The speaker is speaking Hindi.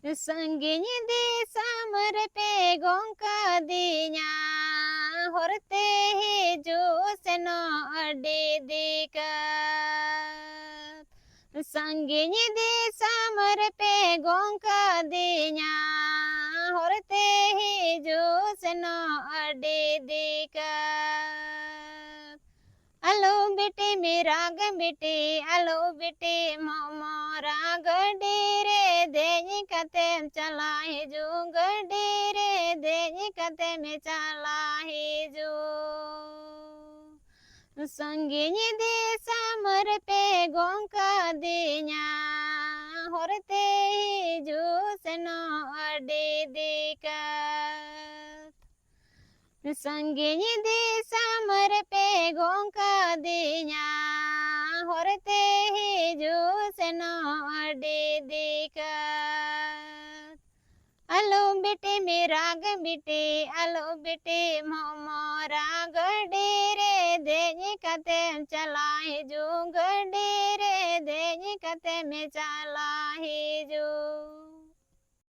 संगिनी दी सामर पे गोंका दिया होरते ही जो से नो अडे दिका संगिनी दी सामर पे गोंका दिया होरते ही जो से नो अडे दिका अलो बेटे मेरा ग बेटे अलो बेटे मोमो राग डेरे देनी कते चला है जो गडेरे देनी कते में चला है जो संगिनी दे सामर पे गोंका दिया होरते ही जो सनो अडे देका संगिनी दे सामर पे गोंका दिया होरते ही जो सनो अडे देका अलो बेटे मेरा ग बेटे अलो बेटे मोमो राग डेरे देनी कते चलाए जो गडेरे देनी कते में चला